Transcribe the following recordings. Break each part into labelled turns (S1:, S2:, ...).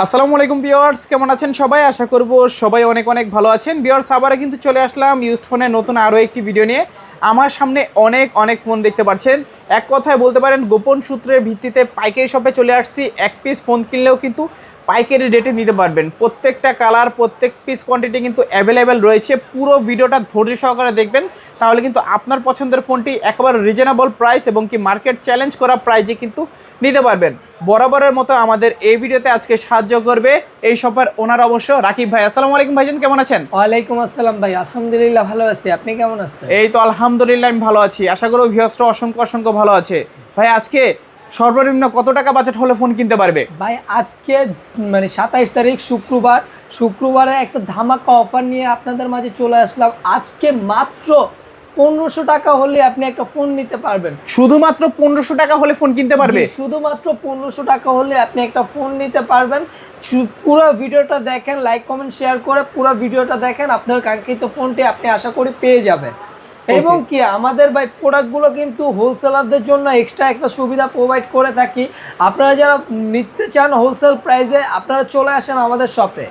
S1: আসসালামু আলাইকুম ভিউয়ার্স, কেমন আছেন সবাই? আশা করব সবাই অনেক অনেক ভালো আছেন। ভিউয়ার্স, আবারও কিন্তু চলে আসলাম ইউজড ফোনের নতুন আরও একটি ভিডিও নিয়ে। আমার সামনে অনেক ফোন দেখতে পাচ্ছেন। এক কথায় বলতে পারেন গোপন সূত্রের ভিত্তিতে পাইকারি শপে চলে আসছি। এক পিস ফোন কিনলেও কিন্তু পাইকারি রেটে নিতে পারবেন। প্রত্যেকটা কালার, প্রত্যেক পিস কোয়ান্টিটি কিন্তু অ্যাভেলেবেল রয়েছে। পুরো ভিডিওটা ধৈর্য সহকারে দেখবেন, তাহলে কিন্তু আপনার পছন্দের ফোনটি একেবারে রিজনেবল প্রাইস এবং কি মার্কেট চ্যালেঞ্জ করা প্রাইজে কিন্তু নিতে পারবেন। বরাবরের মতো আমাদের এই ভিডিওতে আজকে সাহায্য করবে এই শপের ওনার অবশ্য রাকিব ভাই। আসসালামু আলাইকুম ভাইজান, কেমন আছেন?
S2: ওয়ালাইকুম আসসালাম ভাই, আলহামদুলিল্লাহ ভালো আছি। আপনি কেমন আছেন?
S1: এই তো আলহামদুলিল্লাহ আমি ভালো আছি। আশা করি ভিউয়ার্সরা অসংখ্য ভালো আছে। ভাই, আজকে সর্বনিম্ন কত টাকা বাজেট হলে ফোন কিনতে পারবে?
S2: ভাই আজকে 27 তারিখ শুক্রবারে একটা ধামাকা অফার নিয়ে আপনাদের মাঝে চলে আসলাম। আজকে মাত্র 1500 টাকা হলে আপনি একটা ফোন নিতে পারবেন।
S1: শুধুমাত্র 1500 টাকা হলে ফোন কিনতে পারবে?
S2: শুধুমাত্র 1500 টাকা হলে আপনি একটা ফোন নিতে পারবেন। পুরো ভিডিওটা দেখেন, লাইক কমেন্ট শেয়ার করে পুরো ভিডিওটা দেখেন, আপনার কাঙ্ক্ষিত ফোনটি আপনি আশা করি পেয়ে যাবেন। এবং কি আমাদের ভাই প্রোডাক্টগুলো কিন্তু হোলসেলারদের জন্য এক্সট্রা একটা সুবিধা প্রোভাইড করে থাকি। আপনারা যারা নিতে চান হোলসেল প্রাইসে, আপনারা চলে আসেন আমাদের শপে।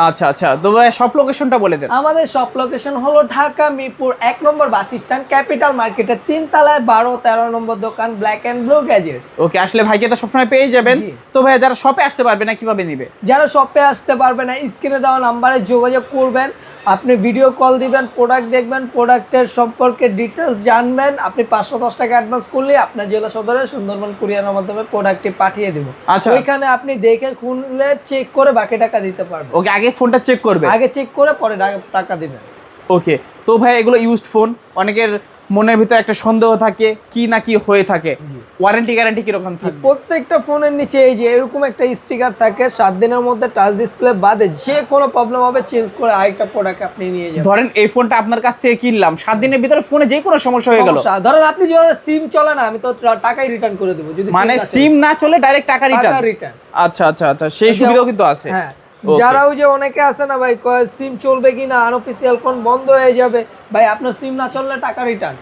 S1: আচ্ছা, তো ভাই শপ লোকেশনটা বলে দেন।
S2: আমাদের শপ লোকেশন হলো ঢাকা মিরপুর 1 নম্বর বাস স্ট্যান্ড, ক্যাপিটাল মার্কেটের 3 তলায় 12-13 নম্বর দোকান, ব্ল্যাক অ্যান্ড ব্লু গ্যাজেটস।
S1: ওকে, আসলে ভাইকে তো সবসময় পেয়ে যাবেন। তো ভাই, যারা শপে আসতে পারবে না কিভাবে নিবে?
S2: যারা শপে আসতে পারবে না, স্ক্রিনে দেওয়া নাম্বারে যোগাযোগ করবেন। আপনি ভিডিও কল দিবেন, প্রোডাক্ট দেখবেন, প্রোডাক্টের সম্পর্কে ডিটেলস জানবেন। আপনি 510 টাকা অ্যাডভান্স করলে আপনার জেলা সদরে সুন্দরবন কুরিয়ারের মাধ্যমে প্রোডাক্টটি পাঠিয়ে দেব।
S1: আচ্ছা,
S2: ওইখানে আপনি দেখে খুলে চেক করে বাকি টাকা দিতে পারবেন।
S1: ওকে, আগে ফোনটা চেক করবে?
S2: আগে চেক করে পরে টাকা দিবেন।
S1: ওকে, তো ভাই এগুলো ইউজড ফোন, অনেকের মনের ভিতরে একটা সন্দেহ থাকে কি না কি হয়ে থাকে। ওয়ারেন্টি গ্যারান্টি কিরকম থাকে?
S2: প্রত্যেকটা ফোনের নিচে এই যে এরকম একটা স্টিকার থাকে, 7 দিনের মধ্যে টাচ ডিসপ্লে বাদে যে কোনো প্রবলেম হবে চেঞ্জ করে আরেকটা প্রোডাক্ট আপনি নিয়ে যাবেন।
S1: ধরেন এই ফোনটা আপনার কাছ থেকে কিনলাম, 7 দিনের ভিতরে ফোনে যে কোনো সমস্যা হয়ে গেল,
S2: ধরেন আপনি যদি সিম চলে না, আমি তো টাকাই রিটার্ন করে দেব। যদি
S1: মানে সিম না চলে ডাইরেক্ট টাকা রিটার্ন? আচ্ছা, সেই সুবিধাও কিন্তু আছে।
S2: হ্যাঁ, যারা ওই যে অনেকে আছে না ভাই, সিম চলবে কিনা, আনঅফিসিয়াল ফোন বন্ধ হয়ে যাবে, ভাই আপনার সিম না চললে টাকা রিটার্ন।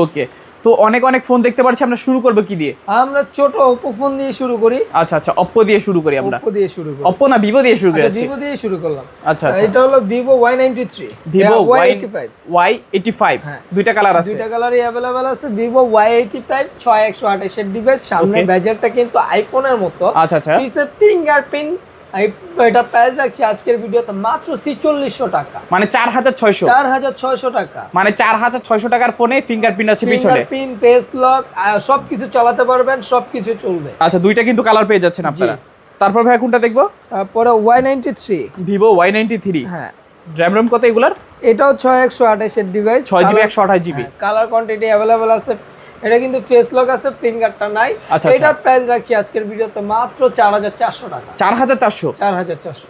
S1: ওকে, তো অনেক ফোন দেখতে পাচ্ছি। আমরা শুরু করব কি দিয়ে?
S2: আমরা ছোট Oppo ফোন দিয়ে শুরু করি।
S1: আচ্ছা, Oppo দিয়ে শুরু করি আমরা।
S2: Oppo দিয়ে শুরু করি।
S1: Oppo না Vivo দিয়ে শুরু করি?
S2: আচ্ছা, Vivo দিয়ে শুরু করলাম।
S1: আচ্ছা,
S2: এটা হলো Vivo Y93,
S1: Vivo
S2: Y85।
S1: Y85 দুইটা কালার আছে?
S2: দুইটা কালারই अवेलेबल আছে। Vivo Y85 6128 এর ডিভাইস, সামনে বেজেলটা কিন্তু আইফোনের মতো।
S1: আচ্ছা,
S2: পিছে ফিঙ্গারপ্রিন্ট। এটা প্রাইস রাখছি আজকের ভিডিওতে মাত্র 4600 টাকা,
S1: মানে
S2: 4600 টাকা।
S1: মানে 4600 টাকার ফোনে ফিঙ্গারপ্রিন্ট আছে পিছনে,
S2: ফিঙ্গারপ্রিন্ট, ফেস লক, সবকিছু চালাতে পারবেন, সবকিছু চলবে।
S1: আচ্ছা, দুইটা কিন্তু কালার পেয়ে যাচ্ছেন আপনারা। তারপর ভাই কোনটা দেখবো?
S2: পরে Y93,
S1: Vivo Y93।
S2: হ্যাঁ।
S1: RAM ROM কত এগুলার?
S2: এটাও 6128 এর device,
S1: 6GB 128GB।
S2: Colour quantity available আছে। এটা কিন্তু ফেস লক আছে, ফিঙ্গারটা নাই। এটার প্রাইস রাখছি আজকের ভিডিওতে মাত্র 4400 টাকা।
S1: 4400?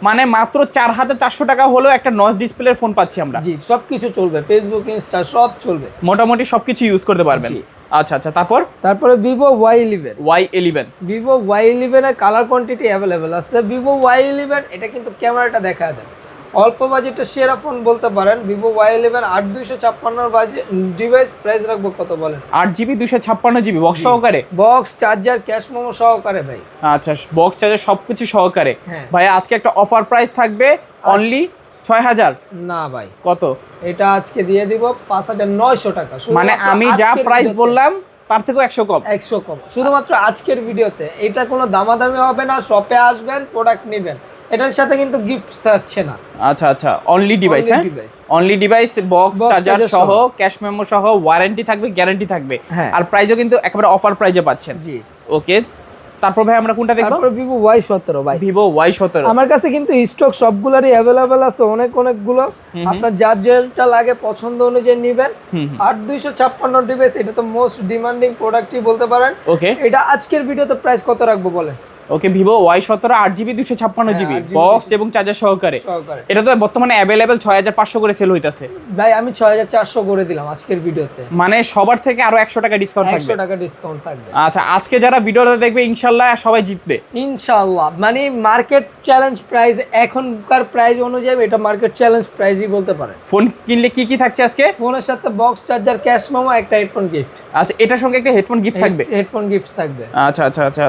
S1: মানে মাত্র 4400 টাকা হলেও একটা নচ ডিসপ্লের ফোন পাচ্ছি আমরা।
S2: জি, সবকিছু চলবে, ফেসবুক, ইনস্টা সব চলবে,
S1: মোটামুটি সবকিছু ইউজ করতে পারবেন। আচ্ছা,
S2: তারপরে Vivo
S1: Y11।
S2: Vivo Y11 এর কালার কোয়ান্টিটি अवेलेबल আছে। Vivo Y11 এটা কিন্তু ক্যামেরাটা দেখা দেন, অল্প বাজেটের সেরা ফোন বলতে পারেন। Vivo Y11 8256 budget device, price রাখবো কত বলেন?
S1: 8GB 256GB বক্স সহকারে?
S2: বক্স, চার্জার, ক্যাশ মেমো সহকারে ভাই।
S1: আচ্ছা, বক্স, চার্জার সবকিছু সহকারে।
S2: হ্যাঁ
S1: ভাই, আজকে একটা অফার প্রাইস থাকবে অনলি 6000।
S2: না ভাই,
S1: কত?
S2: এটা আজকে দিয়ে দিব 5900 টাকা।
S1: মানে আমি যা প্রাইস বললাম তার থেকেও 100 কম।
S2: শুধুমাত্র আজকের ভিডিওতে। এটা কোনো দামাদামি হবে না, শপে আসবেন, প্রোডাক্ট নেবেন, এটার সাথে কিন্তু গিফট থাকছে না।
S1: আচ্ছা, অনলি ডিভাইস। হ্যাঁ, অনলি ডিভাইস, বক্স, চার্জার সহ, ক্যাশ মেমো সহ, ওয়ারেন্টি থাকবে, গ্যারান্টি থাকবে। আর প্রাইসও কিন্তু একেবারে অফার প্রাইসে পাচ্ছেন।
S2: জি,
S1: ওকে। তারপর ভাই আমরা কোনটা দেখব?
S2: তারপর Vivo Y17 ভাই।
S1: Vivo Y17
S2: আমার কাছে কিন্তু স্টক সবগুলোরই अवेलेबल আছে, অনেকগুলো। আপনার যার যেটা লাগে পছন্দ অনুযায়ী নেবেন। 8256 ডিভাইস, এটা তো মোস্ট ডিমান্ডিং প্রোডাক্টই বলতে পারেন।
S1: ওকে,
S2: এটা আজকের ভিডিওতে প্রাইস কত রাখবো বলেন?
S1: ওকে, Vivo Y17 8GB 256GB box এবং চার্জার সহকারে। এটা তো বর্তমানে अवेलेबल 6500 করে সেল হইতাছে।
S2: ভাই আমি 6400 করে দিলাম আজকের ভিডিওতে।
S1: মানে সবার থেকে আরো 100 টাকা ডিসকাউন্ট থাকবে।
S2: 100 টাকা ডিসকাউন্ট থাকবে।
S1: আচ্ছা, আজকে যারা ভিডিওটা দেখবে ইনশাআল্লাহ সবাই জিতবে
S2: ইনশাআল্লাহ। মানে মার্কেট চ্যালেঞ্জ প্রাইস, এখনকার প্রাইস অনুযায়ী এটা মার্কেট চ্যালেঞ্জ প্রাইসই বলতে পারেন।
S1: ফোন কিনলে কি থাকছে আজকে?
S2: ফোনের সাথে বক্স, চার্জার, ক্যাশ মেমো, একটা হেডফোন গিফট।
S1: আচ্ছা, এটার সঙ্গে একটা হেডফোন গিফট থাকবে?
S2: হেডফোন গিফট থাকবে।
S1: আচ্ছা,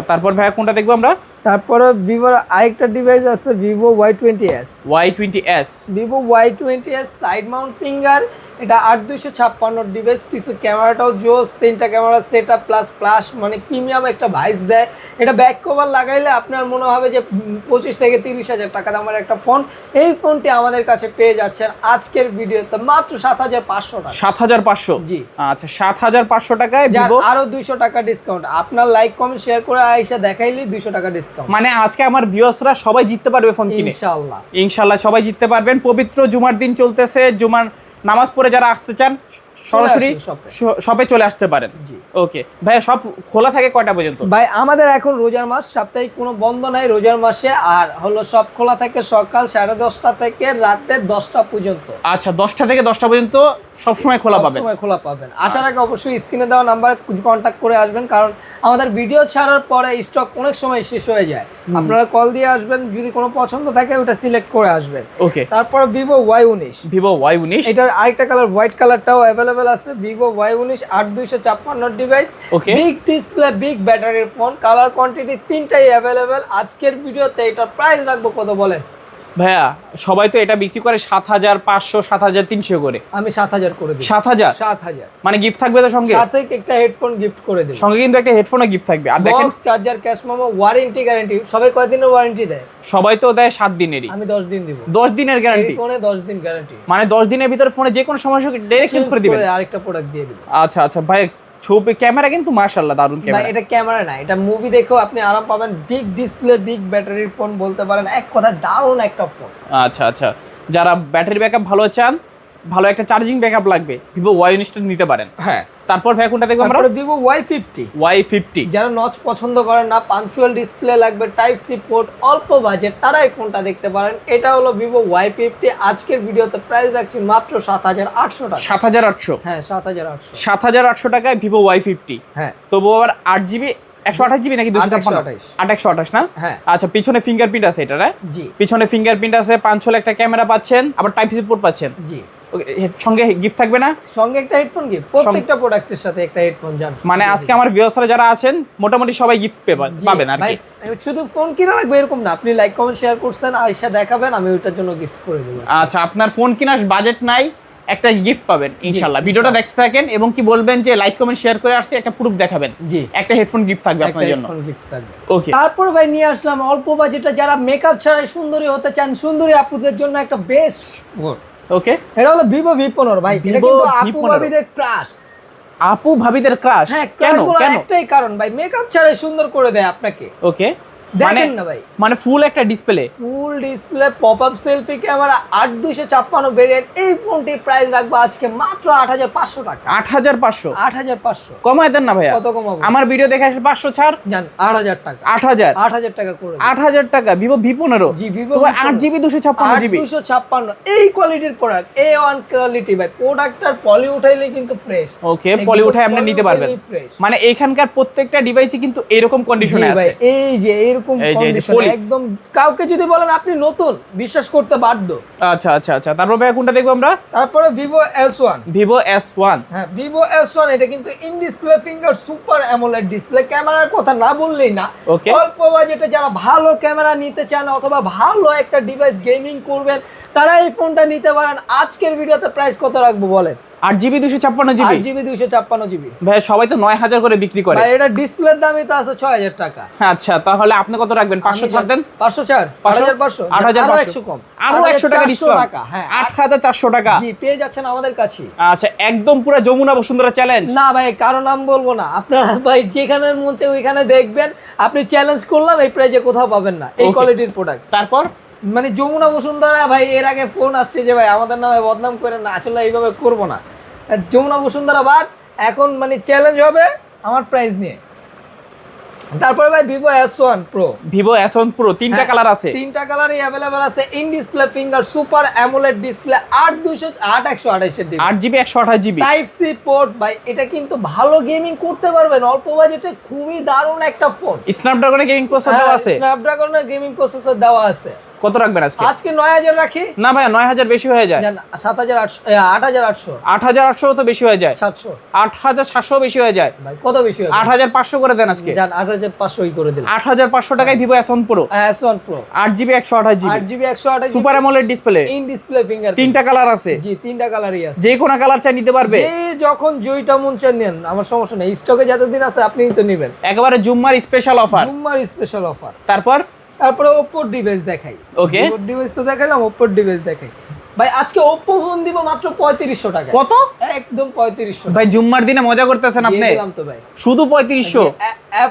S1: তারপর ভাই কোনটা দেখবো আমরা?
S2: তারপরে ভিভোর আরেকটা ডিভাইস আছে Vivo Y20s।
S1: Y20s
S2: Vivo Y20s side mount finger, এটা 8256 ডিভাইস, পিসের ক্যামেরাটাও জোস, 3টা ক্যামেরা সেটআপ প্লাস প্লাস মানে প্রিমিয়াম একটা ভাইবস দেয়। এটা ব্যাক কভার লাগাইলে আপনার মনে হবে যে 25 থেকে 30,000 টাকা দামের একটা ফোন। এই ফোনটি আমাদের কাছে পেয়ে যাচ্ছেন আজকের ভিডিওতে মাত্র 7,500 টাকা।
S1: 7,500?
S2: জি
S1: আচ্ছা, 7,500 টাকায় ভিভো।
S2: আরো 200 টাকা ডিসকাউন্ট, আপনার লাইক কমেন্ট শেয়ার করে আইসা দেখাইলেই 200 টাকা ডিসকাউন্ট।
S1: মানে আজকে আমার ভিউয়ার্সরা সবাই জিততে পারবে ফোন কিনে
S2: ইনশাআল্লাহ।
S1: ইনশাআল্লাহ সবাই জিততে পারবেন। পবিত্র জুমার দিন চলতেছে, জুমার নামাজ পড়ে যারা আসতে চান সরাসরি শপে চলে আসতে পারেন। ওকে ভাই, সব খোলা থাকে কয়টা পর্যন্ত?
S2: ভাই আমাদের এখন রোজার মাস, সাপ্তাহিক কোনো বন্ধ নাই রোজার মাসে, আর হলো সব খোলা থাকে সকাল 10:30 থেকে রাতে 10টা পর্যন্ত।
S1: আচ্ছা, 10টা থেকে 10টা পর্যন্ত সব সময় খোলা পাবেন?
S2: সব সময় খোলা পাবেন। আসার আগে অবশ্যই স্ক্রিনে দেওয়া নাম্বারে কন্ট্যাক্ট করে আসবেন, কারণ আমাদের ভিডিও ছাড়ার পরে স্টক অনেক সময় শেষ হয়ে যায়। আপনারা কল দিয়ে আসবেন, যদি কোনো পছন্দ থাকে ওটা সিলেক্ট করে আসবেন।
S1: ওকে,
S2: তারপর ভিভো Y19।
S1: ভিভো Y19,
S2: এটার আরেকটা কালার হোয়াইট কালারটাও অ্যাভেলেবেল আছে। Vivo Y19 8256 device, big display big ব্যাটারির ফোন, কালার কোয়ান্টিটি 3টাই অ্যাভেলেবেল। আজকের ভিডিওতে এটার প্রাইস রাখবো কত বলেন?
S1: ভাইয়া সবাই তো এটা বিক্রি করে 7,500 7,300 করে, আমি
S2: 7,000 করে দিই।
S1: 7,000 মানে গিফট থাকবে তো সঙ্গে?
S2: সাথে একটা হেডফোন গিফট করে দিই,
S1: সঙ্গে কিন্তু একটা হেডফোনও গিফট থাকবে। আর দেখেন
S2: charger, cash memo, warranty guarantee. সবাই কয় দিনের ওয়ারেন্টি দেয়?
S1: সবাই তো দেয় 7 দিনেরই,
S2: আমি 10 দিন দিব।
S1: 10 দিনের গ্যারান্টি?
S2: ফোনে 10 দিন গ্যারান্টি,
S1: মানে 10 দিনের ভিতরে ফোনে যে কোনো সমস্যা ডাইরেক্ট চেঞ্জ করে দিবেন,
S2: আরেকটা প্রোডাক্ট দিয়ে দিব।
S1: আচ্ছা আচ্ছা ভাই, ছবি ক্যামেরা কিন্তু মাশাআল্লাহ দারুণ ক্যামেরা।
S2: এটা ক্যামেরা না, এটা মুভি দেখেও আপনি আরাম পাবেন। বিগ ডিসপ্লে বিগ ব্যাটারির ফোন বলতে পারেন, এক কথা দারুণ একটা ফোন।
S1: আচ্ছা আচ্ছা, যারা ব্যাটারি ব্যাকআপ ভালো চান, ভালো একটা চার্জিং ব্যাকআপ লাগবে, ভিভো Y19 নিতে পারেন। হ্যাঁ, তারপর ভাই কোনটা দেখব আমরা?
S2: Vivo Y50। যারা নচ পছন্দ করেন না, পাঞ্চুয়াল ডিসপ্লে লাগবে, টাইপ সি পোর্ট, অল্প বাজেট, তারা এই ফোনটা দেখতে পারেন। এটা হলো ভিভো Y50। আজকের ভিডিওতে প্রাইস রাখছি মাত্র 7,800 টাকা।
S1: 7,800?
S2: হ্যাঁ 7,800।
S1: 7,800 টাকায় ভিভো Y50।
S2: হ্যাঁ,
S1: তবু আবার 8GB 128GB নাকি 256? 828 না?
S2: হ্যাঁ।
S1: আচ্ছা, পিছনে ফিঙ্গারপ্রিন্ট আছে এটা?
S2: জি,
S1: পিছনে ফিঙ্গারপ্রিন্ট আছে, 5 একটা ক্যামেরা পাচ্ছেন, আবার টাইপ সি পোর্ট পাচ্ছেন।
S2: জি,
S1: সঙ্গে গিফট থাকবে না?
S2: সঙ্গে একটা হেডফোন গিফট, প্রত্যেকটা প্রোডাক্টের সাথে একটা হেডফোন। জান
S1: মানে আজকে আমার ভিউয়ার্সরা যারা আছেন মোটামুটি সবাই গিফট পাবেন আর কি।
S2: শুধু ফোন কিনা লাগবে এরকম না, আপনি লাইক কমেন্ট শেয়ার করছেন, আয়শা দেখাবেন, আমি ওইটার জন্য গিফট করে দেব।
S1: আচ্ছা, আপনার ফোন কেনার বাজেট নাই, একটা গিফট পাবেন ইনশাআল্লাহ। ভিডিওটা দেখতে থাকেন এবং কি বলবেন যে লাইক কমেন্ট শেয়ার করে আসছে, একটা প্রুফ দেখাবেন। জি, একটা হেডফোন গিফট থাকবে আপনার জন্য। ওকে,
S2: তারপর ভাই নিয়ে আসলাম অল্প বাজেটে যারা মেকআপ ছাড়াই সুন্দরী হতে চান, সুন্দরী আপুদের জন্য একটা বেস্ট ফোন।
S1: ওকে,
S2: এটা হলো ভিভো V15 ভাই। এটা কিন্তু আপু ভাবিদের ক্রাশ।
S1: আপু ভাবিদের ক্রাশ?
S2: কেন? একটাই কারণ ভাই, মেকআপ ছাড়াই সুন্দর করে দেয় আপনাকে।
S1: ওকে,
S2: দেখেন না ভাই,
S1: মানে ফুল একটা display,
S2: full display, popup selfie camera, 8256 variant. এই ফোনটির প্রাইস রাখবো আজকে মাত্র 8,500 টাকা।
S1: 8,500?
S2: 8,500
S1: কমায় দেন না ভাইয়া।
S2: কত কমাবো?
S1: আমার ভিডিও দেখে আসে 500 ছাড়।
S2: জান 8,000 টাকা।
S1: 8,000
S2: টাকা করে।
S1: 8,000 টাকা ভিভো V15?
S2: জি, ভিভো
S1: তোমার 8GB 256GB?
S2: 256 এই কোয়ালিটির প্রোডাক্ট, A1 কোয়ালিটি ভাই। প্রোডাক্টটার পলি উঠাইলে কিন্তু ফ্রেশ।
S1: ওকে, পলি উঠাই আপনি নিতে পারবেন। মানে এখানকার প্রত্যেকটা ডিভাইসই কিন্তু এরকম কন্ডিশনে আছে।
S2: এই যে এরকম কন্ডিশন একদম, কাউকে যদি বলেন আপনি নতুন, বিশ্বাস করতে বাধ্য।
S1: আচ্ছা আচ্ছা আচ্ছা, তারপর ভাই কোনটা দেখবো আমরা?
S2: তারপরে ভিভো S1।
S1: Vivo S1?
S2: হ্যাঁ, ভিভো S1। এটা কিন্তু in display finger super AMOLED display. ক্যামেরার কথা না বললেই না। অল্প বাজেটে যারা ভালো ক্যামেরা নিতে চান অথবা ভালো একটা ডিভাইস গেমিং করবেন, তারা এই ফোনটা নিতে পারেন। আজকের ভিডিওতে প্রাইস কত রাখবো বলেন?
S1: 8GB 256GB?
S2: 8GB 256GB
S1: ভাই সবাই তো 9,000 করে বিক্রি করে।
S2: ভাই এটা ডিসপ্লের দামই তো আছে 6,000 টাকা।
S1: আচ্ছা, তাহলে আপনি কত রাখবেন? 500 ছাড় দেন।
S2: 500 ছাড়, 8,500।
S1: 8,500
S2: কম,
S1: আরো 100 টাকা ডিসকাউন্ট।
S2: হ্যাঁ,
S1: 8,400 টাকা।
S2: জি, পেয়ে যাচ্ছেন আমাদের কাছে।
S1: আচ্ছা, একদম পুরো যমুনা বসুন্ধরা চ্যালেঞ্জ।
S2: না ভাই, কারো নাম বলবো না। আপনারা ভাই যেখানের মধ্যে ওইখানে দেখবেন, আপনি চ্যালেঞ্জ করলাম, এই প্রাইজে কোথাও পাবেন না এই কোয়ালিটির প্রোডাক্ট।
S1: তারপর
S2: মানে যমুনা বসুন্ধরা ভাই, এর আগে ফোন আসছে যে ভাই আমাদের নামে বদনাম করেন না, আসলে এইভাবে করবো না। যমুনা বসুন্ধরা বাদ, এখন মানে চ্যালেঞ্জ হবে আমার প্রাইস নিয়ে। তারপরে ভাই Vivo S1 Pro।
S1: Vivo S1 Pro 3টা কালার আছে?
S2: 3টা কালারই अवेलेबल আছে। In display finger super AMOLED display, 8,128
S1: 8GB 128GB
S2: type C port ভাই। এটা কিন্তু ভালো গেমিং করতে পারবেন অল্প বাজেটে, খুবই দারুণ একটা ফোন।
S1: স্ন্যাপড্রাগনের গেমিং প্রসেসর দেওয়া আছে?
S2: স্ন্যাপড্রাগনের গেমিং প্রসেসর দেওয়া আছে।
S1: কত রাখবেন আজকে?
S2: আজকে 9000 রাখি।
S1: না ভাই 9000 বেশি হয়ে যায়।
S2: 7800 8800
S1: 8800 তো বেশি হয়ে যায়।
S2: 700
S1: 8700 বেশি হয়ে যায়
S2: ভাই, কত বেশি হয়?
S1: 8500 করে দেন আজকে।
S2: জান 8500 ই করে দিলাম।
S1: 8500 টাকায় Vivo S1 Pro,
S2: S1 Pro
S1: 8GB 128GB,
S2: 8GB 128GB
S1: super AMOLED display,
S2: in display finger,
S1: তিনটা কালার আছে।
S2: জি তিনটা কালারই আছে।
S1: যে কোনো কালার চাই নিতে পারবে।
S2: যে যখন জয়টা মন চায় নেন, আমার সমস্যা নেই, স্টকে যতদিন আছে আপনি তো নেবেন।
S1: একেবারে জুম্মার স্পেশাল অফার।
S2: জুম্মার স্পেশাল অফার।
S1: তারপরে
S2: Oppo ডিভাইস দেখাই।
S1: ওকে,
S2: Oppo ডিভাইস তো দেখাইলাম, Oppo ডিভাইস দেখাই। ভাই আজকে Oppo ফোন দিব মাত্র 3500 টাকা।
S1: কত?
S2: একদম 3500
S1: ভাই জুম্মার দিনে মজা করতেছেন আপনি।
S2: দিয়ে দিলাম তো ভাই,
S1: শুধু 3500।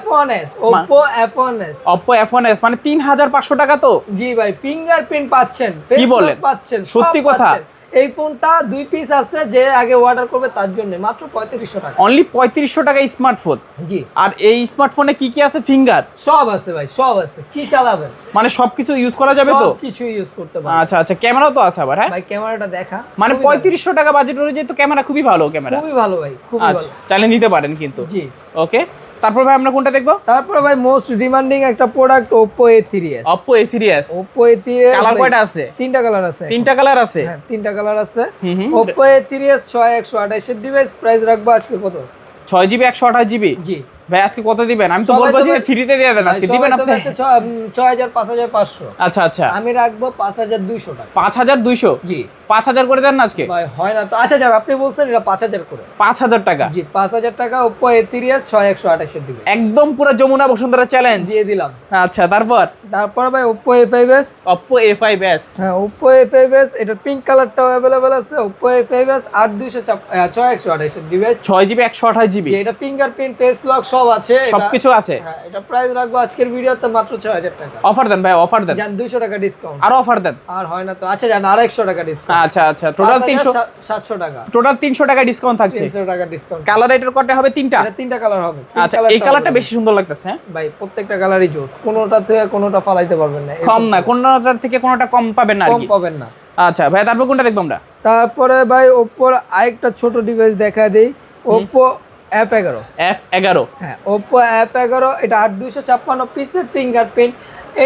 S2: F1s, Oppo F1s,
S1: Oppo F1s মানে 3500 টাকা তো।
S2: জি ভাই, ফিঙ্গারপ্রিন্ট পাচ্ছেন,
S1: কি বলেন?
S2: পাচ্ছেন,
S1: সত্যি
S2: সব
S1: কথা?
S2: পাচ্ছেন। এই ফোনটা 2 পিস আছে, যে আগে অর্ডার করবে তার জন্য মাত্র 3500 টাকা।
S1: অনলি 3500 টাকা স্মার্টফোন।
S2: জি,
S1: আর এই স্মার্টফোনে কি কি আছে? ফিঙ্গার
S2: সব আছে ভাই, সব আছে। কি চালাবেন?
S1: মানে সবকিছু ইউজ করা যাবে তো?
S2: কিছু ইউজ করতে পারবেন।
S1: আচ্ছা আচ্ছা, ক্যামেরাও তো আছে আবার। হ্যাঁ
S2: ভাই ক্যামেরাটা দেখা,
S1: মানে
S2: খুবই ভালো।
S1: 3500 টাকা বাজেট অনুযায়ী তো ক্যামেরা খুবই ভালো ক্যামেরা।
S2: খুবই ভালো ভাই, খুবই
S1: আচ্ছা,
S2: ভালো।
S1: চাইলে নিতে পারেন কিন্তু।
S2: জি,
S1: ওকে, তারপর ভাই আমরা কোনটা দেখবো?
S2: তারপরে ভাই মোস্ট ডিমান্ডিং একটা product Oppo A3s।
S1: Oppo A3s।
S2: Oppo A3s
S1: colour কয়টা আছে?
S2: তিনটা কালার আছে।
S1: তিনটা কালার আছে।
S2: হ্যাঁ, তিনটা কালার আছে।
S1: হুম।
S2: Oppo A3s 6128 এর ডিভাইস, প্রাইস রাখবো আজকে কত?
S1: 6GB 128GB।
S2: জি
S1: ভাই আজকে কত দিবেন? আমি তো
S2: সবাই
S1: বলবো
S2: তো
S1: যে
S2: ভাই-
S1: ফ্রিতে দিয়ে দেন আজকে, দিবেন আপনি?
S2: 6000 5500।
S1: আচ্ছা আচ্ছা,
S2: আমি রাখবো 5200 টাকা।
S1: 5200।
S2: জি
S1: 5000 করে দেন না আজকে।
S2: ভাই হয় না তো। আচ্ছা যাক, আপনি বলছেন এটা 5000 করে।
S1: 5000 টাকা।
S2: জি 5000 টাকা Oppo A3s 6128 এর ডিভাইস
S1: একদম পুরো যমুনা বসুন্ধরা চ্যালেঞ্জ
S2: দিয়ে দিলাম।
S1: আচ্ছা, তারপর
S2: ভাই Oppo A5s।
S1: Oppo A5s।
S2: হ্যাঁ, Oppo A5s, এটা পিঙ্ক কালারটাও अवेलेबल আছে। Oppo A5s 6128 এর ডিভাইস,
S1: 6GB 128GB।
S2: এটা ফিঙ্গারপ্রিন্ট, ফেস লক সব আছে।
S1: সবকিছু আছে।
S2: হ্যাঁ, এটা প্রাইস রাখবো আজকের ভিডিওতে মাত্র 6000 টাকা।
S1: অফার দেন ভাই, অফার দেন।
S2: জান 200 টাকা ডিসকাউন্ট।
S1: আরো অফার দেন।
S2: আর হয় না তো। আচ্ছা জান, আর 100 টাকা ডিসকাউন্ট।
S1: আচ্ছা আচ্ছা, টোটাল
S2: 700 টাকা।
S1: টোটাল 300 টাকা ডিসকাউন্ট থাকছে।
S2: 300 টাকা ডিসকাউন্ট।
S1: কালার এটার কয়টা হবে? তিনটা।
S2: এটা তিনটা কালার হবে।
S1: আচ্ছা, এই কালারটা বেশি সুন্দর লাগতেছে। হ্যাঁ
S2: ভাই প্রত্যেকটা কালারই জোস, কোনোটা থেকে কোনোটা ফালাইতে পারবেন না।
S1: কম না, কোনটার থেকে কোনটা কম পাবেন না আর
S2: কম
S1: কি।
S2: পাবেন না।
S1: আচ্ছা ভাই, তারপর কোনটা দেখবো আমরা?
S2: তারপরে ভাই Oppo আরেকটা ছোট ডিভাইস দেখা দেই, Oppo F11।
S1: F11।
S2: হ্যাঁ, Oppo F11, এটা 8256 পিসের ফিঙ্গারপ্রিন্ট।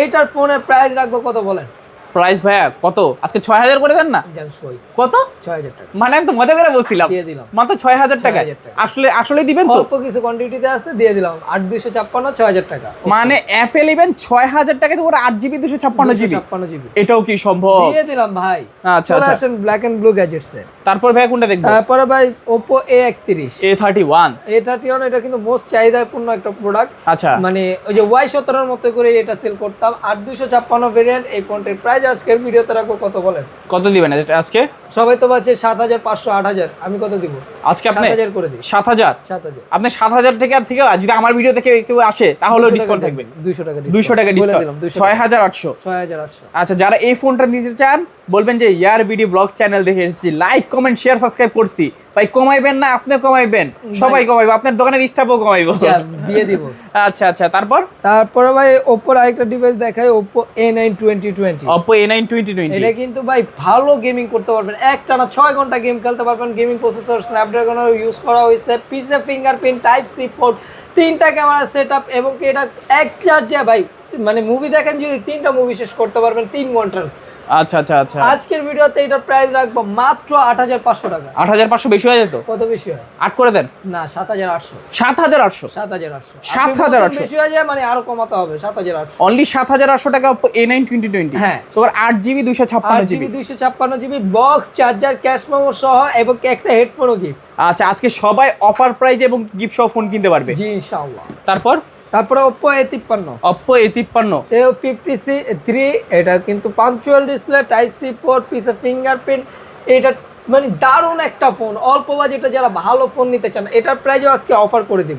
S2: এইটার ফোনের প্রাইস রাখবো কত বলেন?
S1: প্রাইস ভাইয়া কত? আজকে 6000 করে দেন না?
S2: জান সই
S1: কত?
S2: 6000 টাকা
S1: মানে আমি তো মজা করে বলছিলাম,
S2: দিয়ে দিলাম।
S1: মাত্র 6000 টাকা।
S2: 6000 টাকা।
S1: আসলে দিবেন তো?
S2: অল্প কিছু কোয়ান্টিটিতে আছে, দিয়ে দিলাম 8256 6000 টাকা।
S1: মানে F11 6000 টাকাতে ওর 8GB 256GB।
S2: 256GB
S1: এটাও কি সম্ভব?
S2: দিয়ে দিলাম ভাই।
S1: আচ্ছা
S2: চলে
S1: আচ্ছা,
S2: আসেন ব্ল্যাক এন্ড ব্লু গ্যাজেটস এ।
S1: তারপর ভাই কোনটা দেখবো?
S2: তারপরে ভাই Oppo A31।
S1: A31।
S2: A31 এটা কিন্তু মোস্ট চাহিদাপূর্ণ একটা প্রোডাক্ট।
S1: আচ্ছা,
S2: মানে ওই যে Y17 এর মতো করে এটা সেল করতাম। 8256 ভেরিয়েন্ট। এই ফোনটির প্রাইস আজকের ভিডিওতে রাখবো কত বলেন?
S1: কত দিবেন আজকে?
S2: সবাই তো বলছে 7500 8000, আমি কত দিব?
S1: আজকে আপনি
S2: 7000 করে দিই।
S1: 7000।
S2: 7000
S1: আপনি 7000 টাকা থেকে যদি আমার ভিডিও থেকে কেউ আসে তাহলেও ডিসকাউন্ট থাকবে।
S2: 200 টাকা
S1: 200 টাকা ডিসকাউন্ট, 6800।
S2: 6800।
S1: আচ্ছা, যারা এই ফোনটা নিতে চান বলবেন যে ইয়ার ভিডিও ব্লগস চ্যানেল দেখে এসেছি, লাইক কমেন্ট শেয়ার সাবস্ক্রাইব করছি। ভাই কমাইবেন না? আপনি কমাইবেন, সবাই কমাইবে, আপনার দোকানের স্টাফও কমাইবো।
S2: দিয়ে দিব।
S1: আচ্ছা আচ্ছা, তারপরে
S2: ভাই Oppo আরেকটা ডিভাইস দেখাই, Oppo A9 2020।
S1: Oppo A9 2020।
S2: এটা কিন্তু ভাই ভালো গেমিং করতে পারবেন, একটানা 6 ঘন্টা গেম খেলতে পারবেন। গেমিং প্রসেসর স্ন্যাপড্রাগন ইউজ করা হয়েছে, পিসে ফিঙ্গারপ্রিন্ট, টাইপ সি পোর্ট, তিনটা ক্যামেরা সেটআপ, এবং কি এটা এক চার্জে ভাই মানে মুভি দেখেন যদি 3টা মুভি শেষ করতে পারবেন 3 ঘন্টার।
S1: আচ্ছা আচ্ছা আচ্ছা,
S2: আজকের ভিডিওতে এটার প্রাইস রাখবো মাত্র 8500 টাকা।
S1: 8500 বেশি হয়ে যেত?
S2: কত বেশি হয়?
S1: 8 করে দেন
S2: না 7800।
S1: 7800।
S2: 7800।
S1: 7800
S2: বেশি হয়ে যায়, মানে আরো কমাতে হবে। 7800
S1: অনলি 7800 টাকা Oppo A9 2020।
S2: হ্যাঁ।
S1: তোমার 8GB 256GB।
S2: 256GB box, charger, cash memo সহ, এবং একটা হেডফোনও গিফট।
S1: আচ্ছা, আজকে সবাই অফার প্রাইস এবং গিফট সহ ফোন কিনতে পারবে।
S2: জি ইনশাআল্লাহ।
S1: তারপরে
S2: Oppo A53।
S1: Oppo A53।
S2: A53 এটা কিন্তু punch hole display, type C port, পিসে ফিঙ্গারপ্রিন্ট। এটা মানে দারুণ একটা ফোন। অল্প বাজেটে যারা ভালো ফোন নিতে চান, এটার প্রাইসও আজকে অফার করে দিব।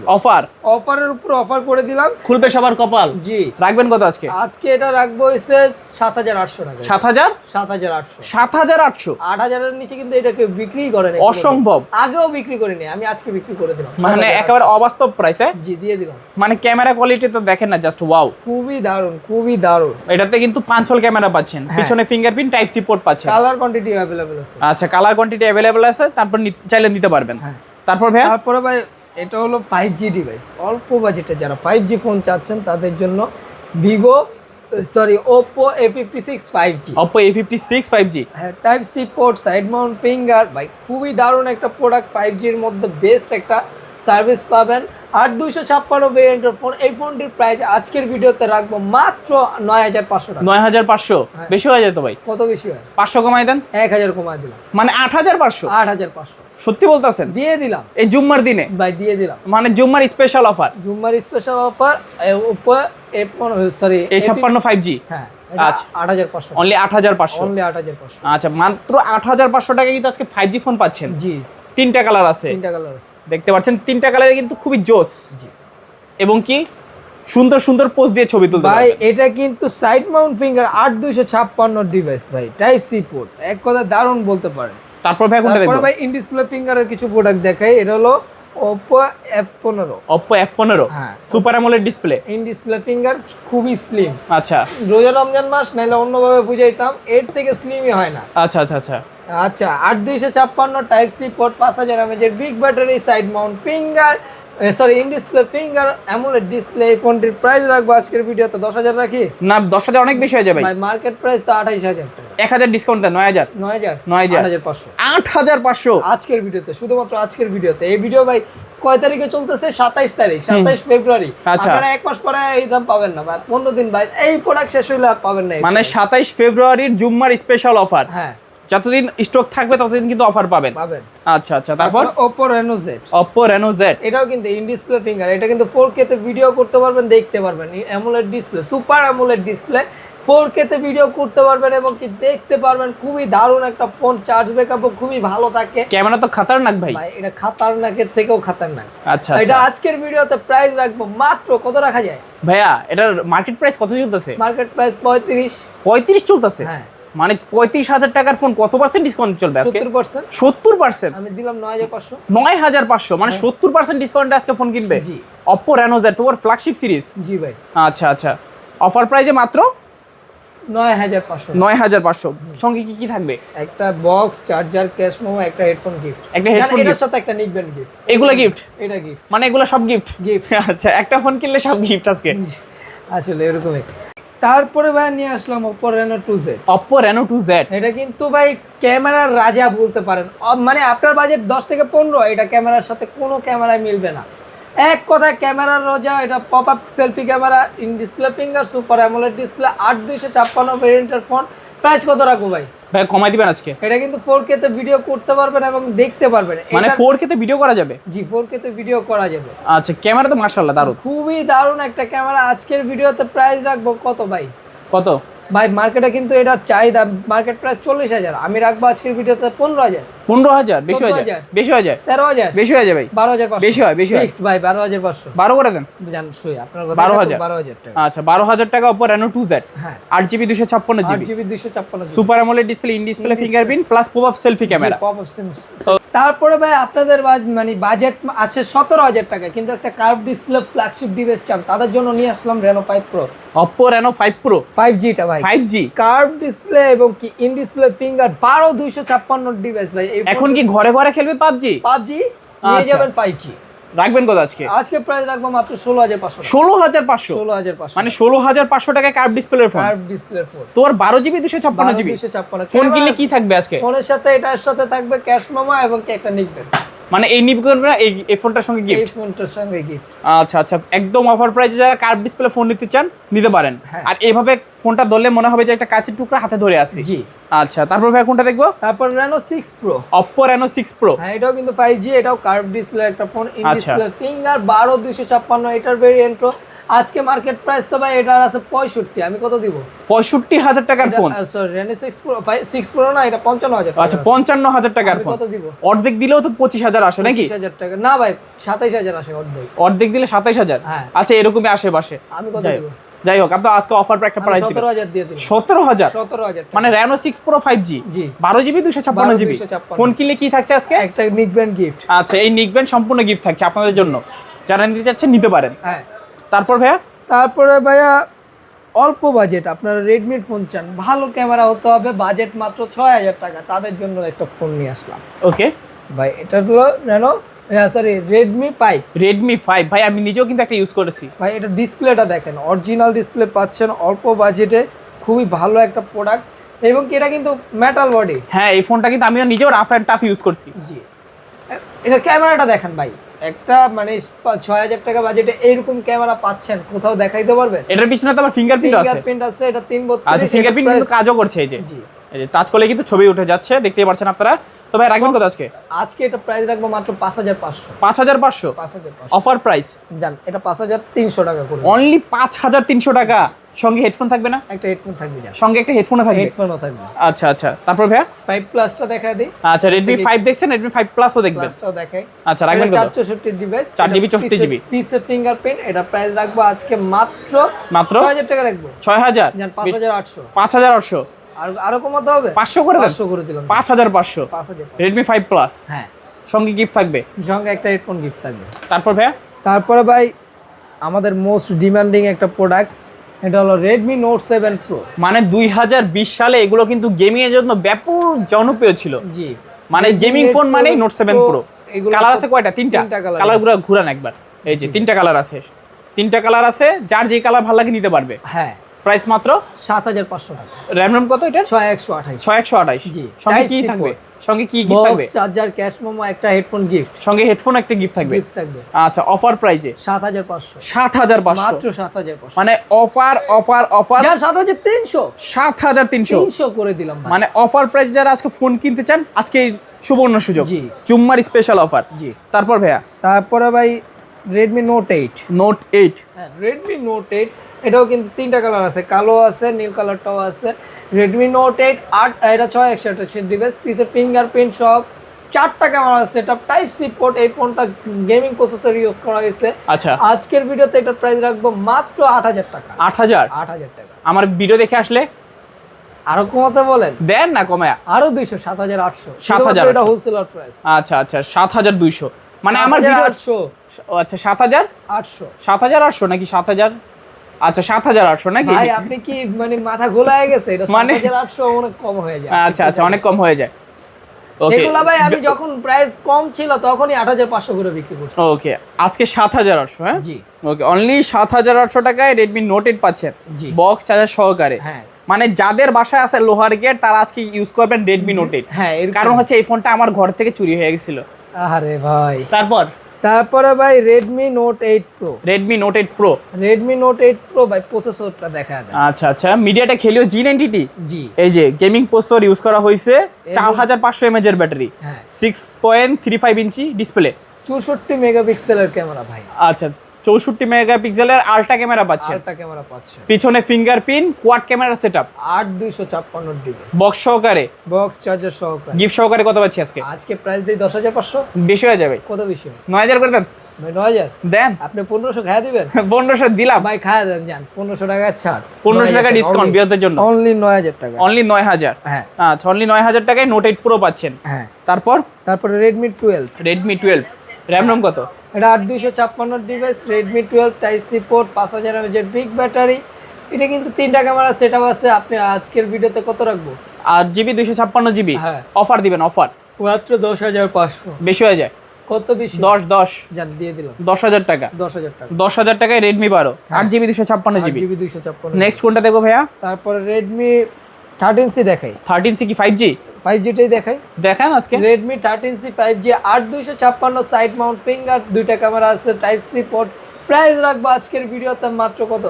S2: অফারের উপর অফার করে দিলাম,
S1: খুলবে সবার কপাল।
S2: জি
S1: রাখবেন কত আজকে?
S2: আজকে এটা রাখবো হচ্ছে 7800 টাকা। 7800।
S1: 7800।
S2: 8000 এর নিচে কিন্তু এটাকে বিক্রি করে না,
S1: অসম্ভব।
S2: আগেও বিক্রি করিনি, আমি আজকে বিক্রি করে দিলাম।
S1: মানে একেবারে অবাস্তব প্রাইসে।
S2: জি দিয়ে দিলাম।
S1: মানে ক্যামেরা কোয়ালিটি তো দেখেন না, জাস্ট ওয়াও,
S2: খুবই দারুণ, খুবই দারুণ।
S1: এটাতে কিন্তু 5 হোল ক্যামেরা পাচ্ছেন, পিছনে ফিঙ্গারপ্রিন্ট, টাইপ সি পোর্ট পাচ্ছেন।
S2: কালার কোয়ান্টিটি अवेलेबल আছে।
S1: আচ্ছা, কালার কোয়ান্টিটি अवेलेबल আছে, তারপর চাইলে নিতে পারবেন।
S2: তারপরে ভাই এটা হলো 5G ডিভাইস। অল্প বাজেটে যারা 5G ফোন চাচ্ছেন তাদের জন্য Vivo sorry Oppo A56 5G।
S1: Oppo A56 5G,
S2: হ্যাঁ, type C port, side mount finger, ভাই খুবই দারুণ একটা প্রোডাক্ট। 5G এর মধ্যে বেস্ট একটা সার্ভিস পাবেন। 8256 ভেরিয়েন্টের ফোন। এই ফোনটির প্রাইস আজকের ভিডিওতে রাখবো মাত্র 9500 টাকা।
S1: 9500
S2: হ্যাঁ।
S1: বেশি হয়ে যায় তো ভাই,
S2: কত বেশি হয়?
S1: 500 কমাই দেন।
S2: 1000 কমায় দিলাম,
S1: মানে 8500।
S2: 8500
S1: সত্যি বলতেছেন?
S2: দিয়ে দিলাম
S1: এই জুম্মার দিনে,
S2: ভাই, দিয়ে দিলাম।
S1: মানে জুম্মার স্পেশাল অফার,
S2: জুম্মার special offer. Oppo sorry
S1: A56 5G,
S2: হ্যাঁ,
S1: আচ্ছা।
S2: 8500,
S1: অনলি 8500।
S2: অনলি 8500।
S1: আচ্ছা, মাত্র 8500 টাকা কিন্তু আজকে 5G ফোন পাচ্ছেন।
S2: জি,
S1: তিনটা কালার আছে,
S2: তিনটা কালার আছে,
S1: দেখতে পাচ্ছেন। তিনটা কালারে কিন্তু খুবই জোস,
S2: জি।
S1: এবং কি সুন্দর সুন্দর পোজ দিয়ে ছবি তুলতে
S2: ভাই
S1: পারবেন।
S2: এটা কিন্তু সাইড মাউন্ট ফিঙ্গার 8256 ডিভাইস ভাই, টাইপ সি পোর্ট, এক কথা দারুণ বলতে পারেন।
S1: তারপর ভাই কোনটা
S2: তারপরে
S1: দেখবো?
S2: ভাই ইন ডিসপ্লে ফিঙ্গারের কিছু প্রোডাক্ট দেখাই। এটা হলো Oppo F15।
S1: Oppo F15
S2: হ্যাঁ,
S1: super AMOLED display.
S2: In display finger, খুবই স্লিম।
S1: আচ্ছা
S2: রোজা রমজান মাস, নাইলে অন্যভাবে বুঝাইতাম, এর থেকে স্লিমই হয় না।
S1: আচ্ছা আচ্ছা আচ্ছা
S2: আচ্ছা, 8256 type C port, 5000 mAh big battery, side mount finger, sorry in display finger, AMOLED display. এই ফোনটির প্রাইস রাখবো আজকের ভিডিওতে 10000 রাখি
S1: না, 10,000 অনেক বেশি হয়ে যাবে ভাই।
S2: ভাই। মার্কেট প্রাইস তো 28000 টাকা।
S1: 1000 ডিসকাউন্ট দেন, 9000।
S2: 8500
S1: 8500
S2: আজকের ভিডিওতে, শুধুমাত্র আজকের ভিডিওতে। এই ভিডিও ভাই কয় তারিখে চলতেছে? 27 তারিখ, 27 ফেব্রুয়ারি।
S1: আচ্ছা।
S2: আপনারা এক মাস পরে এই দাম পাবেন না ভাই, 15 দিন ভাই, এই প্রোডাক্ট শেষ হইলে আর পাবেন না।
S1: মানে 27 ফেব্রুয়ারির জুম্মার স্পেশাল অফার।
S2: হ্যাঁ,
S1: যতদিন স্টক থাকবে ততদিন কিন্তু অফার পাবেন।
S2: পাবেন।
S1: আচ্ছা আচ্ছা, তারপর
S2: Oppo Reno Z,
S1: Oppo Reno Z,
S2: এটাও কিন্তু ইন ডিসপ্লে ফিঙ্গার। এটা কিন্তু 4K তে ভিডিও করতে পারবেন, দেখতে পারবেন। AMOLED display, super AMOLED display, 4K তে ভিডিও করতে পারবেন এবং কি দেখতে পারবেন। খুবই দারুণ একটা ফোন, চার্জ ব্যাকআপও খুবই ভালো থাকে।
S1: ক্যামেরা তো খাতারনাক ভাই।
S2: ভাই এটা খাতারনাকের থেকেও খাতারনাক।
S1: আচ্ছা
S2: এটা
S1: আচ্ছা
S2: আজকের ভিডিওতে প্রাইস রাখবো মাত্র, কত রাখা যায়
S1: ভাইয়া, এটার মার্কেট প্রাইস কত চলতেছে?
S2: Market price 35।
S1: 35 চলতেছে?
S2: হ্যাঁ,
S1: মানে 35,000 টাকার ফোন কত পার্সেন্ট ডিসকাউন্ট চলবে আজকে?
S2: 70%।
S1: 70%?
S2: আমি দিলাম 9500।
S1: 9500, মানে 70% ডিসকাউন্টে আজকে ফোন কিনবে।
S2: জি।
S1: Oppo Reno Z, তোমার ফ্ল্যাগশিপ সিরিজ।
S2: জি ভাই,
S1: আচ্ছা আচ্ছা, অফার প্রাইসে মাত্র
S2: 9500।
S1: 9500। সঙ্গে কি কি থাকবে?
S2: একটা বক্স, চার্জার, ক্যাশ মেমো, একটা হেডফোন গিফট।
S1: একটা হেডফোন
S2: এটার
S1: গিফট,
S2: সাথে একটা নিকবেন গিফট।
S1: এগুলা গিফট?
S2: এটা গিফট,
S1: মানে এগুলা সব গিফট?
S2: গিফট।
S1: আচ্ছা, একটা ফোন কিনলে সব গিফট আজকে।
S2: আসলে এরকমই। তারপরে ভাই নিয়ে আসলাম Oppo Reno 2Z।
S1: Oppo Reno 2Z,
S2: এটা কিন্তু ভাই ক্যামেরার রাজা বলতে পারেন। মানে আপনার বাজেট 10 থেকে 15, এটা ক্যামেরার সাথে কোনো ক্যামেরায় মিলবে না। এক কথায় ক্যামেরার রাজা। এটা pop up selfie camera, in display finger, super AMOLED display, 8256 ভেরিয়েন্টের ফোন। প্রাইস কত রাখবো ভাই?
S1: ভাই কমাই দিবেন আজকে?
S2: এটা কিন্তু 4K তে ভিডিও করতে পারবেন এবং দেখতে পারবেন।
S1: মানে 4K তে ভিডিও করা যাবে?
S2: জি, 4K তে ভিডিও করা যাবে।
S1: আচ্ছা, ক্যামেরা তো মাশাআল্লাহ দারুণ।
S2: খুবই দারুণ একটা ক্যামেরা। আজকের ভিডিওতে প্রাইস রাখবো কত ভাই?
S1: কত
S2: ভাই মার্কেটে কিন্তু এটা চাহিদা, মার্কেট প্রাইস 40000, আমি রাখবো আজকের ভিডিওতে 15000।
S1: 15000? বেশি হয়ে যায়,
S2: 14,000
S1: বেশি হয়ে যায়,
S2: 13000,
S1: বেশি হয়ে যায় ভাই।
S2: 12500।
S1: বেশি হয়, বেশি হয়।
S2: ফিক্সড ভাই 12500।
S1: 12 করে দেন।
S2: জান শুই আপনার কথা।
S1: 12000।
S2: 12000 টাকা।
S1: আচ্ছা, 12000 টাকা Oppo Reno 2Z,
S2: হ্যাঁ,
S1: 8GB 256GB,
S2: 8GB 256।
S1: Super AMOLED display, in display fingerprint plus pop up selfie camera.
S2: তারপরে ভাই আপনাদের মানে বাজেট আছে 17000 টাকা, কিন্তু একটা কার্ভ ডিসপ্লে ফ্ল্যাগশিপ ডিভাইস চান, তাদের জন্য নিয়ে আসলাম Reno 5 Pro।
S1: Oppo Reno 5 Pro
S2: 5G টা ভাই,
S1: 5G,
S2: কার্ভ ডিসপ্লে এবং কি ইন ডিসপ্লে ফিঙ্গার, 12256 ডিভাইস ভাই। এই
S1: এখন কি ঘরে ঘরে খেলবে PUBG?
S2: PUBG নিয়ে
S1: আচ্ছা।
S2: যাবেন 5G।
S1: রাখবেন কত আজকে?
S2: আজকে প্রাইস রাখবো মাত্র 16500।
S1: 16500?
S2: 16500
S1: মানে 16500 টাকায় কার্ভ ডিসপ্লের ফোন।
S2: কার্ভ ডিসপ্লের ফোন,
S1: তোর 12GB 256GB
S2: 256।
S1: ফোন কিনলে কি থাকবে আজকে?
S2: ফোনের সাথে এটার সাথে থাকবে ক্যাশ মেমো এবং কি একটা নিকবেন।
S1: মানে এই নিবগণরা এই ফোনটার সঙ্গে
S2: এই
S1: গিফট?
S2: ফোনটার সঙ্গে গিফট।
S1: আচ্ছা আচ্ছা, একদম অফার প্রাইসে যারা কার্ভ ডিসপ্লে ফোন নিতে চান নিতে পারেন।
S2: হ্যাঁ।
S1: আর এইভাবে ফোনটা ধরলে মনে হবে যে একটা কাঁচের টুকরা হাতে ধরে আছি।
S2: জি।
S1: আচ্ছা, তারপর ভাই কোনটা দেখবো?
S2: তারপর Reno 6 Pro।
S1: Oppo Reno 6 Pro,
S2: হ্যাঁ, এটাও কিন্তু 5G, এটাও কার্ভ ডিসপ্লে একটা ফোন, ইন
S1: আচ্ছা।
S2: ডিসপ্লে ফিঙ্গার, 12256 এটার ভেরিয়েন্ট। আজকে মার্কেট প্রাইস তো ভাই এটার আছে 65, আমি কত দিব?
S1: 65000 টাকার phone.
S2: Sorry, Reno 6 Pro 6 Pro না, এটা 55000।
S1: আচ্ছা, 55000 টাকার
S2: আমি
S1: ফোন।
S2: কত দিব?
S1: অর্ধেক দিলেও তো 25000 আসে নাকি?
S2: 25000 টাকা না ভাই, 27000 আসে অর্ধেক।
S1: অর্ধেক দিলে 27000?
S2: হ্যাঁ।
S1: আচ্ছা, এরকমই আশেপাশে।
S2: আমি কত
S1: যাই
S2: দিব?
S1: হোক, যাই হোক, আপনি আজকে অফার একটা
S2: আমি
S1: প্রাইস দিবেন।
S2: 17000 দিয়ে দিলাম।
S1: 17000?
S2: 17000 টাকা।
S1: মানে Reno 6 Pro 5G,
S2: জি।
S1: 12GB 256GB
S2: 256
S1: ফোন কিনলে কি থাকছে আজকে?
S2: একটা নিকবেন গিফট।
S1: আচ্ছা, এই নিকবেন সম্পূর্ণ গিফট থাকছে আপনাদের জন্য, যারা নিতে চাচ্ছেন নিতে পারেন।
S2: হ্যাঁ।
S1: তারপর ভাইয়া?
S2: তারপরে ভাইয়া অল্প বাজেট, আপনারা রেডমির ফোন চান, ভালো ক্যামেরা হতে হবে, বাজেট মাত্র 6000 টাকা, তাদের জন্য একটা ফোন নিয়ে আসলাম
S1: ওকে
S2: ভাই। এটা হলো Reno সরি রেডমি 5।
S1: রেডমি 5 ভাই আমি নিজেও কিন্তু একটা ইউজ করেছি
S2: ভাই এটা ডিসপ্লেটা দেখেন, অরিজিনাল ডিসপ্লে পাচ্ছেন অল্প বাজেটে, খুবই ভালো একটা প্রোডাক্ট এবং কি এটা কিন্তু মেটাল বডি।
S1: হ্যাঁ এই ফোনটা কিন্তু আমিও নিজেও রাফ অ্যান্ড টাফ ইউজ করছি।
S2: জি এটা ক্যামেরাটা দেখেন ভাই, একটা মানে 6000 টাকা বাজেটে এইরকম ক্যামেরা পাচ্ছেন কোথাও দেখাইতে পারবেন?
S1: এটার পিছনে তো আবার ফিঙ্গারপ্রিন্ট আছে।
S2: ফিঙ্গারপ্রিন্ট আছে, এটা 332।
S1: আচ্ছা ফিঙ্গারপ্রিন্ট কিন্তু কাজও করছে এই যে।
S2: জি
S1: এই যে টাচ করলে কিন্তু ছবি উঠে যাচ্ছে, দেখতেই পাচ্ছেন আপনারা। তো ভাই রাখবেন কত আজকে?
S2: আজকে এটা প্রাইস রাখবো মাত্র 5500।
S1: 5500
S2: 5500
S1: অফার প্রাইস।
S2: জান এটা 5300 টাকা করে।
S1: অনলি 5300 টাকা। সঙ্গে হেডফোন থাকবে না?
S2: একটা হেডফোন থাকবে, জান
S1: সঙ্গে একটা হেডফোনও থাকবে।
S2: হেডফোনও থাকবে।
S1: আচ্ছা আচ্ছা তারপর ভাইয়া
S2: 5 প্লাসটা দেখা দিই।
S1: আচ্ছা Redmi 5 দেখছেন, Redmi 5 প্লাসও দেখবেন।
S2: প্লাসটাও দেখাই।
S1: আচ্ছা রাখবেন কত?
S2: 464 ডিভাইস,
S1: 4GB 64GB
S2: পিসে ফিঙ্গারপ্রিন্ট। এটা প্রাইস রাখবো আজকে মাত্র 6000 টাকা রাখবো।
S1: 6000
S2: জান 5800।
S1: 5800
S2: আর আরো কমাতে হবে?
S1: 500 করে দেন।
S2: 500 করে দিলাম।
S1: 5500
S2: 5000।
S1: Redmi 5 প্লাস
S2: হ্যাঁ
S1: সঙ্গে গিফট থাকবে।
S2: সঙ্গে একটা হেডফোন গিফট থাকবে।
S1: তারপর ভাইয়া
S2: তারপরে ভাই আমাদের মোস্ট ডিমান্ডিং একটা প্রোডাক্ট, এটা হলো Redmi Note 7 Pro।
S1: মানে 2020 সালে এগুলো কিন্তু গেমিং এর জন্য ব্যাপক জনপ্রিয় ছিল।
S2: জি
S1: মানে
S2: Redmi
S1: গেমিং ফোন মানে নোট 7 প্রো।
S2: এগুলো
S1: কালার আছে কয়টা? তিনটা
S2: colour
S1: কালার
S2: আছে।
S1: গুলো ঘুরান একবার। এই যে তিনটা কালার আছে, তিনটা কালার আছে, যার যে কালার ভালো লাগে নিতে পারবে।
S2: হ্যাঁ
S1: প্রাইস মাত্র
S2: 7500 টাকা।
S1: র‍্যাম রম কত এটা?
S2: 6128।
S1: 6128।
S2: জি।
S1: সঙ্গে
S2: Type
S1: কি
S2: C
S1: থাকবে?
S2: port।
S1: সঙ্গে কি গিফট থাকবে?
S2: বক্স চার্জার, ক্যাশ মেমো, একটা হেডফোন গিফট।
S1: সঙ্গে হেডফোন একটা গিফট থাকবে।
S2: গিফট থাকবে।
S1: আচ্ছা অফার প্রাইসে
S2: 7500।
S1: 7500
S2: মাত্র 7500।
S1: মানে অফার অফার অফার।
S2: জান 7300।
S1: 7300
S2: 300 করে দিলাম ভাই।
S1: মানে অফার প্রাইস যারা আজকে ফোন কিনতে চান আজকে এই সুবর্ণ সুযোগ।
S2: জি।
S1: জুম্মার স্পেশাল অফার।
S2: জি।
S1: তারপর ভাইয়া
S2: তারপরে ভাই Redmi Note 8।
S1: নোট 8
S2: হ্যাঁ Redmi Note 8 এটাও কিন্তু তিনটা কালার আছে, কালো আছে, নীল কালারটাও আছে। Redmi Note 8 এটা 6128 ডিভাইস, পিসে ফিঙ্গারপ্রিন্ট সব, 4টা camera setup, type C port. এই ফোনটা গেমিং প্রসেসর ইউজ করা হয়েছে।
S1: আচ্ছা
S2: আজকের ভিডিওতে এটা প্রাইস রাখবো মাত্র 8000 টাকা।
S1: 8000
S2: 8000 টাকা।
S1: আমার ভিডিও দেখে আসলে
S2: আরো কমাতে বলেন?
S1: দেন না কমায়া।
S2: আরো 200, 7800।
S1: 7800
S2: এটা হোলসেলার প্রাইস।
S1: আচ্ছা আচ্ছা 7200 মানে আমার ভিডিও
S2: 800।
S1: আচ্ছা 7000
S2: 800
S1: 7800 নাকি 7000? আচ্ছা 7800 নাকি?
S2: ভাই আপনি কি মানে মাথা গোলায় গেছে? এটা
S1: মানে
S2: 7800 অনেক কম হয়ে যায়।
S1: আচ্ছা আচ্ছা অনেক কম হয়ে যায়। ওকে
S2: এগুলা ভাই আমি যখন প্রাইস কম ছিল তখনই 8500 করে বিক্রি করছি।
S1: ওকে আজকে 7800 হ্যাঁ।
S2: জি
S1: ওকে অনলি 7800 টাকায় Redmi Note 8 পাচ্ছেন
S2: জি।
S1: বক্স চার্জার সহকারে।
S2: হ্যাঁ
S1: মানে যাদের বাসায় আছে লোহার গেট তারা আজকে ইউজ করবেন Redmi Note 8।
S2: হ্যাঁ
S1: কারণ হচ্ছে এই ফোনটা আমার ঘর থেকে চুরি হয়ে গেছিল।
S2: আরে ভাই।
S1: তারপরে
S2: ভাই Redmi Note 8 Pro।
S1: Redmi Note 8 Pro।
S2: Redmi Note 8 Pro ভাই প্রসেসরটা দেখা যায়।
S1: আচ্ছা আচ্ছা মিডিয়াটেক Helio G90T।
S2: জি
S1: এই যে গেমিং প্রসেসর ইউজ করা হয়েছে, 4500 mAh এর ব্যাটারি,
S2: হ্যাঁ
S1: 6.35 ইঞ্চি ডিসপ্লে,
S2: 64 মেগাপিক্সেলের ক্যামেরা ভাই।
S1: আচ্ছা 64 মেগাপিক্সেলের আলট্রা ক্যামেরা পাচ্ছেন,
S2: আলট্রা ক্যামেরা পাচ্ছেন,
S1: পিছনে fingerprint, quad camera setup,
S2: 8256 device,
S1: box সহকারে,
S2: বক্স চার্জার সহকারে।
S1: গিফট সহকারে কত পাচ্ছি আজকে?
S2: আজকে প্রাইস দেই 10500।
S1: বেশি হয়ে যাবে,
S2: কত বেশি?
S1: 9000 করে দেন।
S2: ভাই 9000
S1: দেন।
S2: আপনি 1500 খায়া দিবেন?
S1: 1500 দিলাম
S2: ভাই খায়া দেন, জান 1500 টাকা ছাড়,
S1: 1500 টাকা ডিসকাউন্ট বিয়াতের জন্য।
S2: অনলি 9000 টাকা।
S1: অনলি 9000।
S2: হ্যাঁ
S1: আচ্ছা অনলি 9000 টাকায় Note 8 Pro পাচ্ছেন।
S2: হ্যাঁ
S1: তারপর
S2: Redmi 12।
S1: Redmi 12 RAM ROM কত?
S2: এটা 8256 device, Redmi 12 type C port, 5000 mAh এর বিগ ব্যাটারি। এটা কিন্তু তিনটা ক্যামেরা সেটআপ আছে। আপনি আজকের ভিডিওতে কত রাখবো?
S1: 8GB 256GB
S2: হ্যাঁ
S1: অফার দিবেন অফার।
S2: মাত্র 10500।
S1: বেশি হয়ে যায়।
S2: কত বেশি?
S1: 10
S2: জান দিয়ে দিলাম
S1: 10000 টাকা।
S2: 10000 টাকা।
S1: 10000 টাকায় Redmi 12
S2: হ্যাঁ।
S1: 8GB 256GB।
S2: 8GB 256।
S1: নেক্সট কোনটা দেখবো ভাইয়া?
S2: তারপরে Redmi 13C দেখাই।
S1: 13C কি 5G?
S2: 5G টাই দেখাই।
S1: দেখান আজকে।
S2: Redmi 13C 5G 8256 side mount finger, দুইটা ক্যামেরা আছে, টাইপ সি পোর্ট। প্রাইস রাখবো আজকের ভিডিওতে মাত্র কত?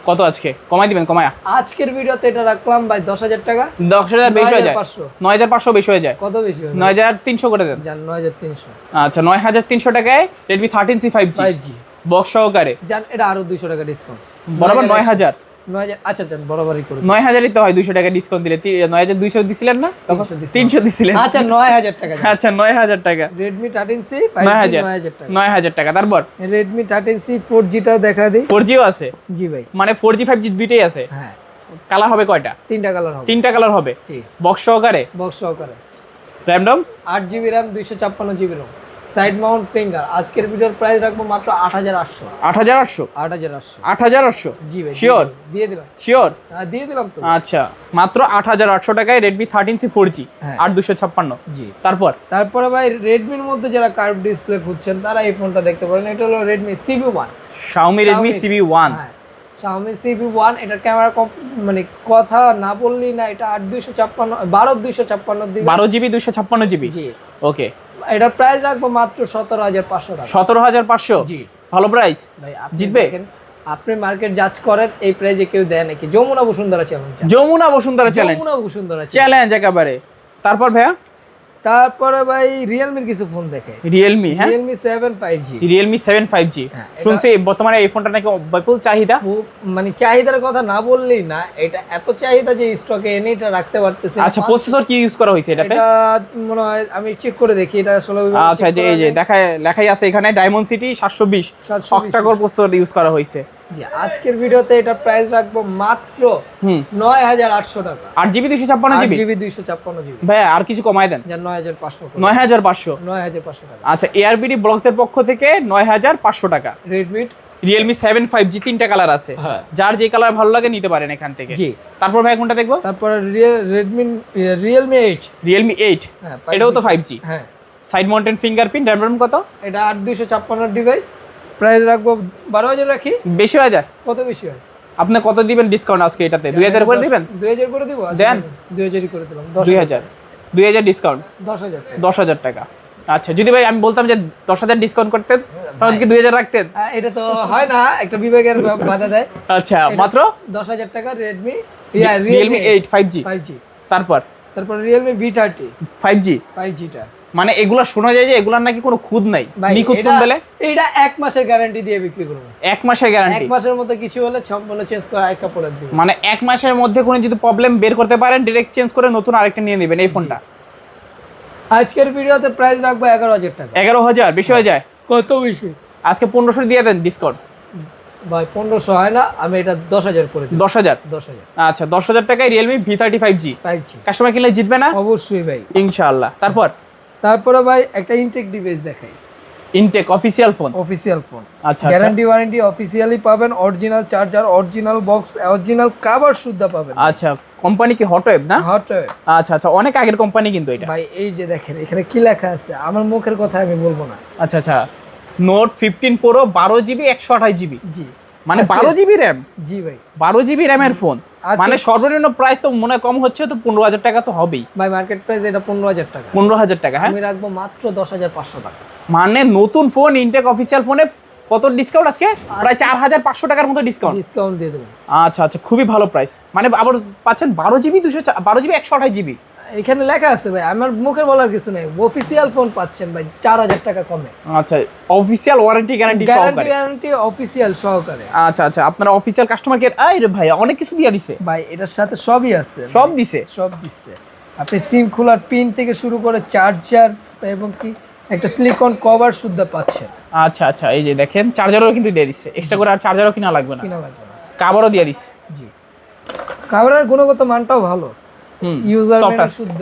S1: কত আজকে কমাই দিবেন? কমায়া
S2: আজকের ভিডিওতে এটা রাখলাম ভাই 10000 টাকা।
S1: 10000 বেশি হয়ে যায়।
S2: 9500
S1: বেশি হয়ে যায়।
S2: কত বেশি হবে?
S1: 9300 করে দেন।
S2: জান 9300।
S1: আচ্ছা 9300 টাকায় Redmi 13C 5G
S2: 5G
S1: box সহকারে।
S2: জান এটা আরো 200 টাকা ডিসকাউন্ট।
S1: বরাবর 9000।
S2: 9000 আচ্ছা জান বরাবরই করে
S1: 9000ই তো হয় 200 টাকা ডিসকাউন্ট দিলে। 9200 দিছিলেন না তখন? 300 দিছিলেন।
S2: আচ্ছা 9000 টাকা।
S1: আচ্ছা 9000 টাকা।
S2: Redmi 13C 5G 9000 টাকা।
S1: 9000 টাকা। তারপর
S2: Redmi 13C 4G টাও দেখা দিই।
S1: 4Gও আছে।
S2: জি ভাই
S1: মানে 4G 5G দুইটাই আছে।
S2: হ্যাঁ
S1: কালার হবে কয়টা?
S2: তিনটা কালার হবে।
S1: তিনটা কালার হবে।
S2: জি
S1: বক্স সহকারে।
S2: বক্স সহকারে।
S1: RAM ROM
S2: 8GB RAM 256GB RAM। Side mount finger. আজকের ভিডিওর প্রাইস রাখবো মাত্র 8800।
S1: 8800
S2: 8800
S1: 8800
S2: জি ভাই
S1: শিওর
S2: দিয়ে দিলাম।
S1: শিওর
S2: দিয়ে দিলাম তো।
S1: আচ্ছা মাত্র 8800 টাকায় Redmi 13C 4G
S2: হ্যাঁ।
S1: 8256
S2: জি
S1: তারপরে
S2: ভাই রেডমির মধ্যে যারা কার্ভ ডিসপ্লে খুঁজছেন তারা এই ফোনটা দেখতে পারেন। এটা হলো Redmi CB1।
S1: Xiaomi Redmi CB1
S2: হ্যাঁ Xiaomi CB1। এটার ক্যামেরা মানে কথা না বললেই না, এটা 8256 12256 দিবে,
S1: 12GB 256GB।
S2: জি
S1: ওকে
S2: এটার প্রাইস রাখবো মাত্র 17500 টাকা।
S1: 17500
S2: জি
S1: ভালো প্রাইস
S2: ভাই
S1: জিতবে?
S2: আপনি মার্কেট জাজ করেন, এই প্রাইজে কেউ দেয় নাকি? Jamuna Bashundhara challenge,
S1: Jamuna Bashundhara challenge,
S2: Jamuna Bashundhara
S1: challenge একেবারে। তারপর ভাইয়া
S2: তারপরে ভাই রিয়েলমির কিছু ফোন দেখে।
S1: রিয়েলমি, হ্যাঁ
S2: রিয়েলমি 7 5G।
S1: রিয়েলমি 7 5G শুনছি বর্তমানে এই ফোনটা নাকি বিপুল চাহিদা।
S2: মানে চাহিদার কথা না বললেই না, এটা এত চাহিদা যে স্টকে এনে এটা রাখতে পারতেছে।
S1: আচ্ছা প্রসেসর কি ইউজ করা হয়েছে এটাতে?
S2: এটা মনে হয় আমি চেক করে দেখি, এটা আসলে
S1: আচ্ছা যে এই যে লেখাই আছে এখানে Dimensity 720 অক্টা-কোর প্রসেসর ইউজ করা হয়েছে।
S2: জি আজকের ভিডিওতে এটা প্রাইস রাখবো মাত্র 9800 টাকা।
S1: 8GB 256GB
S2: 256GB
S1: ভাই আর কিছু কমায় দেন।
S2: 9500
S1: 9500
S2: টাকা।
S1: আচ্ছা ARBD ব্লগসের পক্ষ থেকে 9500 টাকা।
S2: রেডমি
S1: Realme 7 5G তিনটা কালার আছে, যার যে কালার ভালো লাগে নিতে পারেন এখান থেকে।
S2: জি
S1: তারপর ভাই কোনটা দেখবো?
S2: তারপর Realme 8।
S1: Realme 8 এটাও তো 5G।
S2: হ্যাঁ
S1: সাইড মাউন্টেন ফিঙ্গারপ্রিন্ট, RAM কত?
S2: এটা 8256 ডিভাইস। প্রাইস রাখবো 12000 রাখি।
S1: বেশি হয়ে যায়?
S2: কত বেশি হয়?
S1: আপনি কত দিবেন ডিসকাউন্ট আজকে এটাতে? 2000 করে দিবেন?
S2: 2000 করে দিব।
S1: দেন
S2: 2000 করে দিলাম।
S1: 2000 ডিসকাউন্ট
S2: 10000
S1: 10000 টাকা। আচ্ছা যদি ভাই আমি বলতাম যে 10000 ডিসকাউন্ট করতেন তখন কি 2000 রাখতেন?
S2: এটা তো হয় না, একটা বিভাগের বাধা দেয়।
S1: আচ্ছা মাত্র
S2: 10000 টাকা রেডমি
S1: Realme 8 5G। তারপর
S2: Realme V30
S1: 5G
S2: টা
S1: মানে এগুলা শোনা যায় যে এগুলার নাকি কোনো খুদ নাই, নিখুঁত ফোন বলে।
S2: এটা 1 মাসের গ্যারান্টি দিয়ে বিক্রি করব।
S1: 1 মাসের গ্যারান্টি?
S2: 1 মাসের মধ্যে কিছু হলে সম্পূর্ণ চেঞ্জ করে আরেকটা প্রোডাক্ট দিব।
S1: মানে 1 মাসের মধ্যে কোনো যদি প্রবলেম বের করতে পারেন ডাইরেক্ট চেঞ্জ করে নতুন আরেকটা নিয়ে নেবেন এই ফোনটা।
S2: আজকের ভিডিওতে প্রাইস রাখবো 11000 টাকা।
S1: 11000 বেশি হয়ে যায়?
S2: কত বেশি?
S1: আজকে 1500 দিয়ে দেন ডিসকাউন্ট।
S2: ভাই 1500 হয় না, আমি এটা 10000 করে দিই।
S1: 10000? আচ্ছা 10000 টাকায় Realme V30 5G কাস্টমার কিনলে জিতবে না?
S2: অবশ্যই ভাই
S1: ইনশাআল্লাহ। তারপরে
S2: ভাই একটা ইনটেক ডিভাইস দেখাই।
S1: Intact official phone?
S2: Official phone.
S1: আচ্ছা
S2: গ্যারান্টি ওয়ারেন্টি অফিশিয়ালি পাবেন, original charger, original box, original cover শুদ্ধ পাবেন।
S1: আচ্ছা কোম্পানি কি হটওয়েভ না?
S2: হটওয়েভ।
S1: আচ্ছা অনেক আগের কোম্পানি কিন্তু এটা।
S2: ভাই এই যে দেখেন এখানে কি লেখা আছে, আমার মুখের কথা আমি বলবো না।
S1: আচ্ছা নোট 15 প্রো 12GB 128GB।
S2: জি
S1: মানে 12GB র্যাম?
S2: জি ভাই
S1: 12GB র্যামের ফোন, মানে সর্বনিম্ন প্রাইস তো মনে কম হচ্ছে তো 15000 টাকা তো হবেই।
S2: ভাই মার্কেট প্রাইস এটা 15000 টাকা।
S1: 15000 টাকা, হ্যাঁ
S2: আমি রাখবো মাত্র 10500 টাকা।
S1: মানে নতুন ফোন ইনটেক অফিশিয়াল ফোনে কত ডিসকাউন্ট আজকে? প্রায় 4500 টাকার মতো ডিসকাউন্ট দিয়ে দেবেন। আচ্ছা খুবই ভালো প্রাইস। মানে আবার পাচ্ছেন 12GB 128GB।
S2: এখানে লেখা আছে ভাই, আমার মুখের বলার কিছু নেই। অফিশিয়াল ফোন পাচ্ছেন ভাই 4000 টাকা কমে।
S1: আচ্ছা অফিশিয়াল ওয়ারেন্টি গ্যারান্টি
S2: অফিশিয়াল সহকারে।
S1: আচ্ছা আপনারা অফিশিয়াল কাস্টমার কেয়ার আরে ভাই অনেক কিছু দিয়ে দিছে
S2: ভাই, এটার সাথে সবই আছে।
S1: সব দিছে?
S2: আপনি সিম খোলার পিন থেকে শুরু করে চার্জার এবং কি একটা সিলিকন কভার শুদ্ধ পাচ্ছেন।
S1: আচ্ছা এই যে দেখেন চার্জারও কিন্তু দিয়ে দিচ্ছে, এক্সট্রা করে আর চার্জারও কিনা লাগবে না, কভারও দিয়ে দিচ্ছে।
S2: জি কভারের গুণগত মানটাও ভালো, ইউজার শুদ্ধ,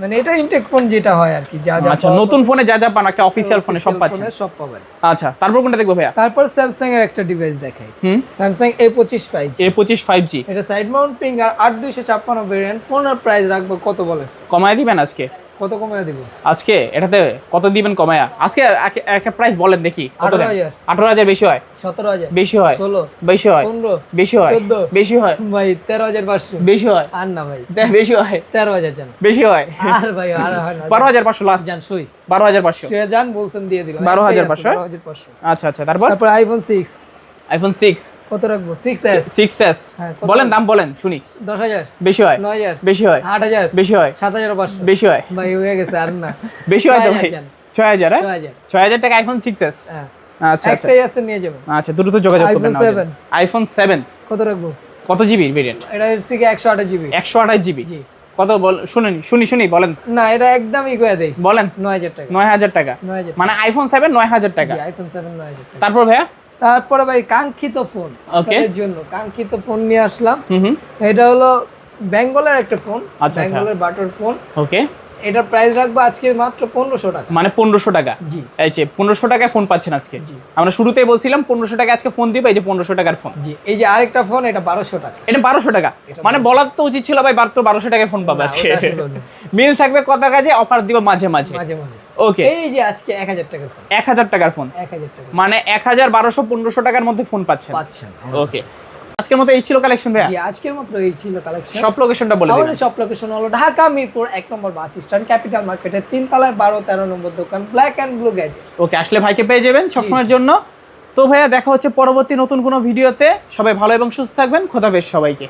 S2: মানে এটা ইনটেক ফোন যেটা হয় আর কি।
S1: আচ্ছা নতুন ফোনে যা পান একটা অফিশিয়াল ফোনে সব পাচ্ছেন,
S2: সব পাবেন।
S1: আচ্ছা তারপর কোনটা দেখবো ভাইয়া?
S2: তারপর স্যামসাং এর একটা ডিভাইস দেখাই। Samsung A25
S1: 5G।
S2: এটা সাইড মাউন্ট ফিঙ্গার 8256 ভেরিয়েন্ট। ফোনের প্রাইস রাখবো কত বলে?
S1: কমায় দিবেন আজকে?
S2: কত কমায় দিব
S1: আজকে এটাতে? কত দিবেন কমায়া আজকে? একটা প্রাইস বলেন দেখি। কত দেন? 18000 বেশি হয়?
S2: 17000
S1: বেশি হয়?
S2: 16
S1: বেশি হয়?
S2: 15
S1: বেশি হয়?
S2: 14
S1: বেশি হয়?
S2: ভাই 13500
S1: বেশি হয়?
S2: আর না ভাই
S1: বেশি হয়?
S2: 13000 জান
S1: বেশি হয়?
S2: আর ভাই আর হয় না।
S1: 12500 লাস্ট
S2: জান সই
S1: 12500
S2: সে জান বলছেন দিয়ে দিলাম।
S1: 12500। আচ্ছা তারপর
S2: আইফোন 6
S1: কত
S2: রাখবো? 6s
S1: 6s বলেন, দাম বলেন শুনি।
S2: 10000
S1: বেশি হয়?
S2: 9000
S1: বেশি হয়?
S2: 8000
S1: বেশি হয়?
S2: 7500
S1: বেশি হয়?
S2: ভাই হয়ে গেছে আর না।
S1: বেশি হয় তো ভাই? 6000? 6000 টাকা আইফোন 6s। আচ্ছা
S2: একটাই আছে নিয়ে যাবেন।
S1: আচ্ছা দ্রুত যোগাযোগ করবেন। আইফোন 7
S2: কত রাখবো?
S1: কত জিবি ভেরিয়েন্ট?
S2: এটা হচ্ছে কি 128GB।
S1: 128GB? জি। কত বল শুনি বলেন।
S2: না এটা একদমই কইয়া দেই।
S1: বলেন।
S2: 9000 টাকা।
S1: 9000 টাকা? মানে আইফোন 7 9000 টাকা?
S2: জি আইফোন 7 9000 টাকা।
S1: তারপর ভাইয়া?
S2: তারপরে ভাই কাঙ্ক্ষিত ফোন, আপনাদের জন্য কাঙ্ক্ষিত ফোন নিয়ে আসলাম। এটা হলো বেঙ্গলের একটা ফোন, বেঙ্গলের বাটার ফোন।
S1: ওকে
S2: এটার প্রাইস রাখবো আজকে মাত্র 1500 টাকা।
S1: মানে 1500 টাকা।
S2: জি।
S1: এই যে 1500 টাকায় ফোন পাচ্ছেন আজকে।
S2: জি।
S1: আমরা শুরুতেই বলছিলাম 1500 টাকায় আজকে ফোন দিবে, এই যে 1500 টাকার ফোন।
S2: জি, এই যে আরেকটা ফোন, এটা 1200 টাকা।
S1: এটা 1200 টাকা। মানে বলার তো উচিত ছিল ভাই, মাত্র 1200 টাকায় ফোন পাবে
S2: না,
S1: আজকে।
S2: ওটা আসলে না।
S1: মিল থাকবে কথা কাজে, অফার দিব মাঝে মাঝে।
S2: মাঝে মাঝে।
S1: ওকে।
S2: এই যে আজকে 1000 টাকার ফোন।
S1: 1000 টাকার ফোন।
S2: 1000 টাকা।
S1: মানে 1000, 1200, 1500 টাকার মধ্যে ফোন পাচ্ছেন। ওকে। আজকের মতো এই ছিল কালেকশন ভাইয়া।
S2: জি, আজকের মতো এই ছিল কালেকশন।
S1: সব লোকেশনটা বলে দিন।
S2: আমাদের সব লোকেশন হলো ঢাকা মিরপুর 1 নম্বর বাস স্ট্যান্ড, ক্যাপিটাল মার্কেটের 3 তলায় 12-13 নম্বর দোকান, ব্ল্যাক এন্ড ব্লু গ্যাজেটস।
S1: ওকে, আসলে ভাইকে পেয়ে যাবেন সবসময়ের জন্য। তো ভাইয়া দেখা হচ্ছে পরবর্তী নতুন কোনো ভিডিওতে। সবাই ভালো এবং সুস্থ থাকবেন। খোদাফেজ সবাইকে।